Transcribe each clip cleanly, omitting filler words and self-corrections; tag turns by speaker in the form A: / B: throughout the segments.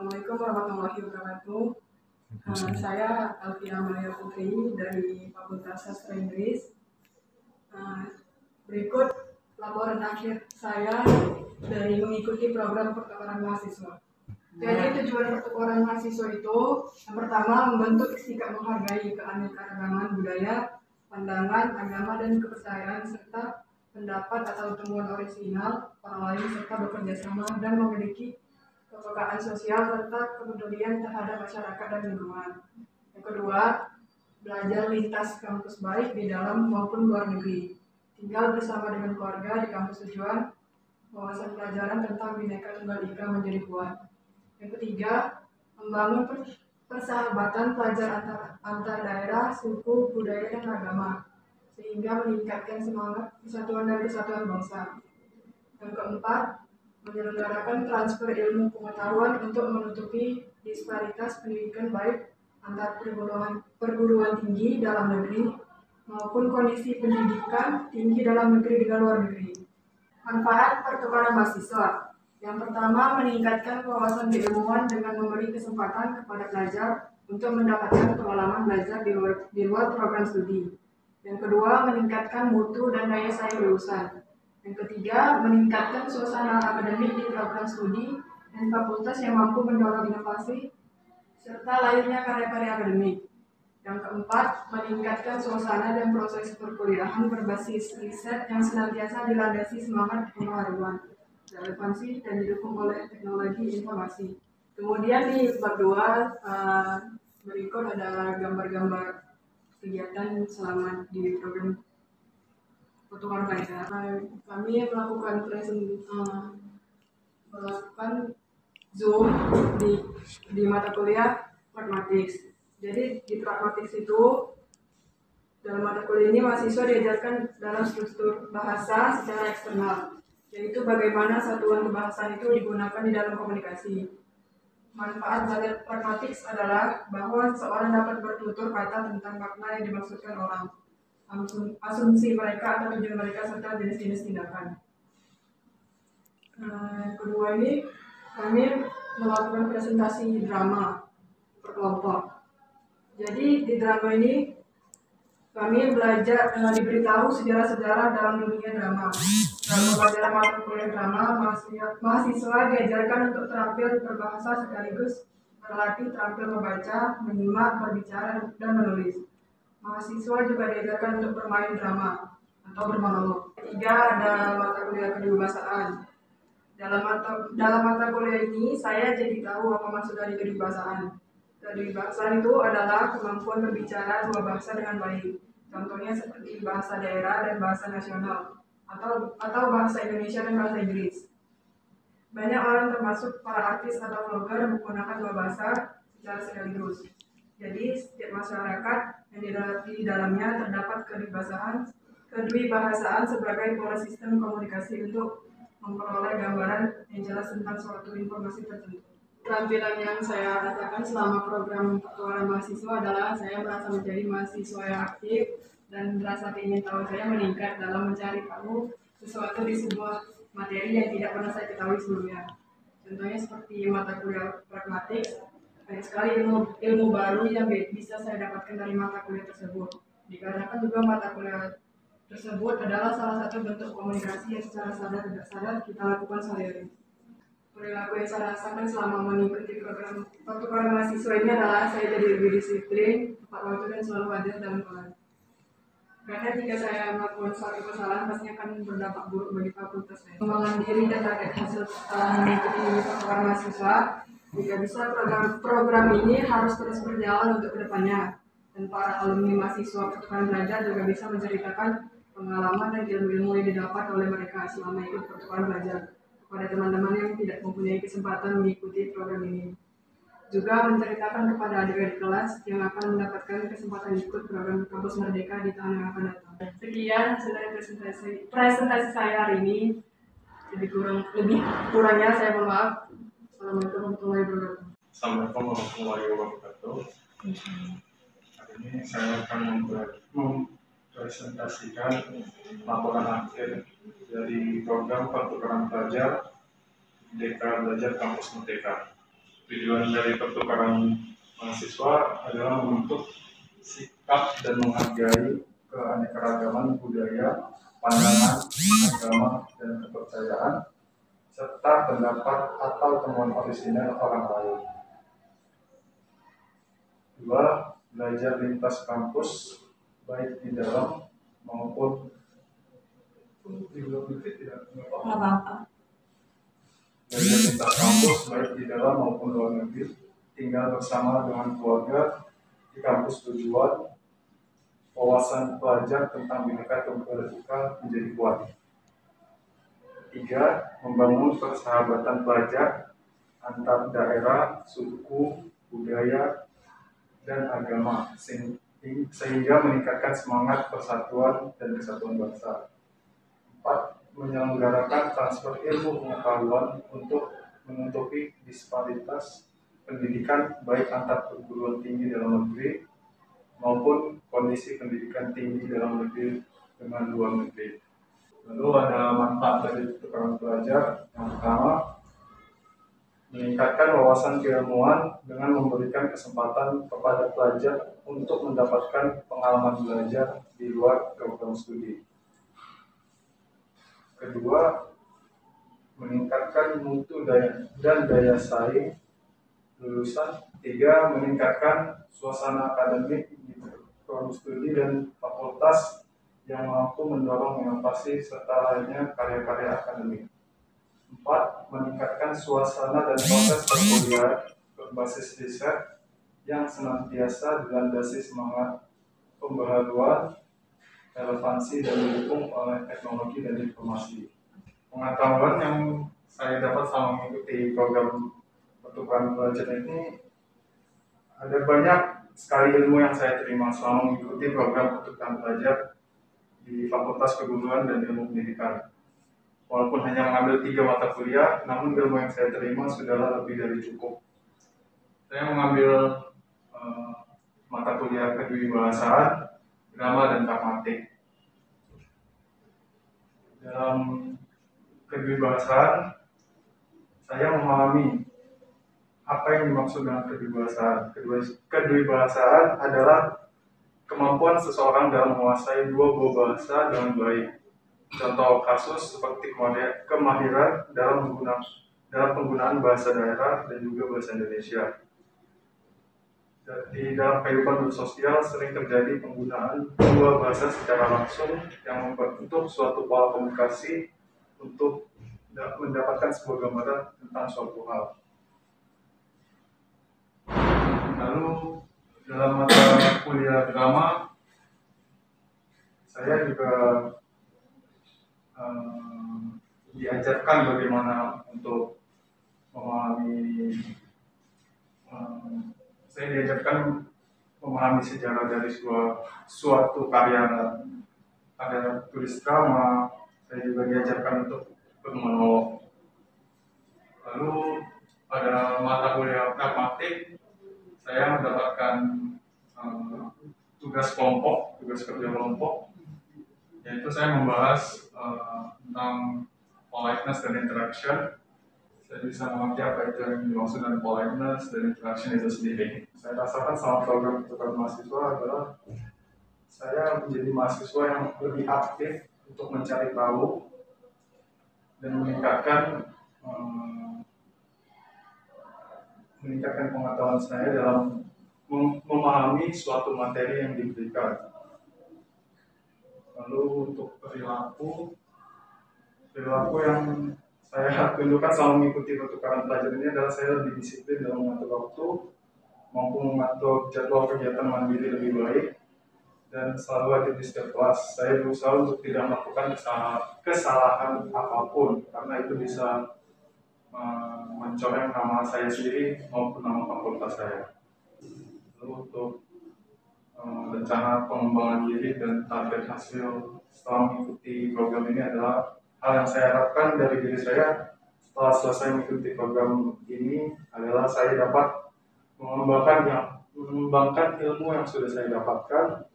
A: Assalamualaikum warahmatullahi wabarakatuh. Saya Alfia Maya Putri dari Fakultas Sastra Inggris. Berikut laporan akhir saya dari mengikuti program pertukaran mahasiswa. Jadi tujuan pertukaran mahasiswa itu yang pertama membentuk sikap menghargai keanekaragaman budaya, pandangan, agama, dan kepercayaan serta pendapat atau temuan orisinal orang lain serta bekerja sama dan memiliki kepekaan sosial serta kepedulian terhadap masyarakat dan lingkungan. Yang kedua, belajar lintas kampus baik di dalam maupun luar negeri. Tinggal bersama dengan keluarga di kampus tujuan, wawasan pelajaran tentang Bhinneka Tunggal Ika menjadi kuat. Yang ketiga, membangun persahabatan pelajar antar daerah, suku, budaya, dan agama, sehingga meningkatkan semangat persatuan dan kesatuan bangsa. Yang keempat, menyelenggarakan transfer ilmu pengetahuan untuk menutupi disparitas pendidikan baik antar perguruan tinggi dalam negeri maupun kondisi pendidikan tinggi dalam negeri dengan luar negeri. Manfaat pertukaran mahasiswa. Yang pertama, meningkatkan wawasan keilmuan dengan memberi kesempatan kepada pelajar untuk mendapatkan pengalaman belajar di luar program studi. Yang kedua, meningkatkan mutu dan daya saing lulusan. Yang ketiga, meningkatkan suasana akademik di program studi dan fakultas yang mampu mendorong inovasi serta lahirnya karya-karya akademik. Yang keempat, meningkatkan suasana dan proses perkuliahan berbasis riset yang senantiasa dilandasi semangat pengetahuan, relevansi, dan didukung oleh teknologi informasi. Kemudian di bab 2, berikut ada gambar-gambar kegiatan selama di program pertukaran pelajar. Kami melakukan Zoom di mata kuliah Pragmatics. Jadi di Pragmatics itu dalam mata kuliah ini mahasiswa diajarkan dalam struktur bahasa secara eksternal, yaitu bagaimana satuan kebahasaan itu digunakan di dalam komunikasi. Manfaat belajar Pragmatics adalah bahwa seseorang dapat bertutur kata tentang makna yang dimaksudkan orang, asumsi mereka atau tujuan mereka serta jenis-jenis tindakan. Kedua ini kami melakukan presentasi drama per kelompok. Jadi di drama ini kami belajar diberitahu sejarah-sejarah dalam dunia drama. Dalam pelajaran mata kuliah drama, mahasiswa diajarkan untuk terampil berbahasa sekaligus berlatih terampil membaca, menyimak, berbicara, dan menulis. Mahasiswa juga diajarkan untuk bermain drama atau bermonolog. Ketiga, ada mata kuliah kedewasaan. Dalam mata kuliah ini, saya jadi tahu apa maksud dari kedewasaan. Kedewasaan itu adalah kemampuan berbicara dua bahasa dengan baik. Contohnya seperti bahasa daerah dan bahasa nasional, atau bahasa Indonesia dan bahasa Inggris. Banyak orang termasuk para artis atau vlogger menggunakan dua bahasa secara sekaligus. Jadi setiap masyarakat yang di dalamnya terdapat kedewibahasaan sebagai pola sistem komunikasi untuk memperoleh gambaran yang jelas tentang suatu informasi tertentu. Keterampilan yang saya rasakan selama program pertukaran mahasiswa adalah saya merasa menjadi mahasiswa yang aktif dan rasa ingin tahu saya meningkat dalam mencari tahu sesuatu di sebuah materi yang tidak pernah saya ketahui sebelumnya. Contohnya seperti mata kuliah Pragmatics, banyak sekali ilmu baru yang bisa saya dapatkan dari mata kuliah tersebut. Dikarenakan juga mata kuliah tersebut adalah salah satu bentuk komunikasi yang secara sadar tidak sadar kita lakukan sehari-hari. Perilaku yang saya rasakan selama mengikuti program pertukaran mahasiswa ini adalah saya jadi lebih disiplin, tepat waktu, dan selalu hadir dalam kelas. Karena jika saya melakukan suatu kesalahan, pasti akan berdampak buruk bagi fakultas saya. Pengembangan diri dan target hasil setelah mengikuti pertukaran mahasiswa, jika bisa program ini harus terus berjalan untuk kedepannya. Dan para alumni mahasiswa pertukaran belajar juga bisa menceritakan pengalaman dan ilmu-ilmu yang didapat oleh mereka selama ikut pertukaran belajar kepada teman-teman yang tidak mempunyai kesempatan mengikuti program ini. Juga menceritakan kepada adik-adik kelas yang akan mendapatkan kesempatan ikut program Kampus Merdeka di tahun yang akan datang. Sekian hasil dari presentasi saya hari ini. Lebih kurangnya saya mohon maaf. Assalamualaikum warahmatullahi wabarakatuh.
B: Assalamualaikum warahmatullahi wabarakatuh. Hari ini saya akan mempresentasikan laporan akhir dari program pertukaran pelajar Merdeka Belajar Kampus Merdeka. Tujuan dari pertukaran mahasiswa adalah membentuk sikap dan menghargai keanekaragaman budaya, pandangan, agama, dan kepercayaan, serta pendapat atau temuan orisinal orang lain. 2. Belajar lintas kampus, baik di dalam maupun di luar negeri tidak
C: apa-apa.
B: Belajar lintas kampus, baik di dalam maupun luar negeri, tinggal bersama dengan keluarga di kampus tujuan, wawasan pelajar tentang Bhinneka Tunggal Ika menjadi kuat. 3. Membangun persahabatan pelajar antar daerah, suku, budaya, dan agama sehingga meningkatkan semangat persatuan dan kesatuan bangsa. 4. Menyelenggarakan transfer ilmu pengetahuan untuk menutupi disparitas pendidikan baik antar perguruan tinggi dalam negeri maupun kondisi pendidikan tinggi dalam negeri dengan luar negeri. Lalu ada manfaat dari pertukaran pelajar. Yang pertama, meningkatkan wawasan keilmuan dengan memberikan kesempatan kepada pelajar untuk mendapatkan pengalaman belajar di luar program studi. Kedua, meningkatkan mutu dan daya saing lulusan. 3. Meningkatkan suasana akademik di program studi dan fakultas yang mampu mendorong inovasi serta lainnya karya-karya akademik. 4. Meningkatkan suasana dan proses perkuliahan berbasis riset yang senantiasa dilandasi semangat pembaharuan, relevansi, dan didukung oleh teknologi dan informasi. Pengetahuan yang saya dapat selama mengikuti program pertukaran pelajar ini, ada banyak sekali ilmu yang saya terima selama mengikuti program pertukaran pelajar di Fakultas Keguruan dan Ilmu Pendidikan. Walaupun hanya mengambil 3 mata kuliah, namun ilmu yang saya terima sudahlah lebih dari cukup. Saya mengambil mata kuliah kedewibahasaan, drama, dan pragmatik. Dalam kedewibahasaan, saya memahami apa yang dimaksud dengan kedewibahasaan. Kedewibahasaan adalah kemampuan seseorang dalam menguasai 2 buah bahasa dengan baik. Contoh kasus seperti kemahiran dalam penggunaan bahasa daerah dan juga bahasa Indonesia. Di dalam kehidupan bersosial sering terjadi penggunaan 2 bahasa secara langsung yang membentuk suatu pola komunikasi untuk mendapatkan sebuah gambaran tentang suatu hal. Lalu dalam mata kuliah drama, saya juga diajarkan bagaimana untuk memahami, saya diajarkan memahami sejarah dari suatu karya tulis drama. Saya juga diajarkan untuk bermonolog. Lalu pada mata kuliah pragmatik, saya mendapatkan tugas kerja kelompok, yaitu saya membahas tentang politeness dan interaction. Saya bisa mengerti apa itu yang dimaksud dengan politeness dan interaction itu sendiri. Saya rasakan selama program pertukaran mahasiswa adalah saya menjadi mahasiswa yang lebih aktif untuk mencari tahu dan meningkatkan pengetahuan saya dalam memahami suatu materi yang diberikan. Lalu untuk perilaku yang saya tunjukkan selama mengikuti pertukaran pelajar ini adalah saya lebih disiplin dalam mengatur waktu, mampu mengatur jadwal kegiatan mandiri lebih baik, dan selalu hadir di setiap kelas. Saya berusaha untuk tidak melakukan kesalahan apapun, karena itu bisa mencoreng nama saya sendiri maupun nama fakultas saya. Lalu untuk rencana pengembangan diri dan target hasil setelah mengikuti program ini adalah hal yang saya harapkan dari diri saya setelah selesai mengikuti program ini adalah saya dapat mengembangkan ilmu yang sudah saya dapatkan,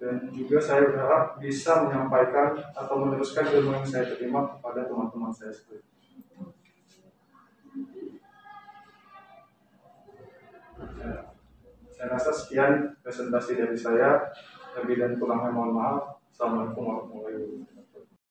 B: dan juga saya berharap bisa menyampaikan atau meneruskan ilmu yang saya terima kepada teman-teman saya sendiri. Saya rasa sekian presentasi dari saya. Lebih dan kurangnya mohon maaf. Assalamualaikum warahmatullahi wabarakatuh.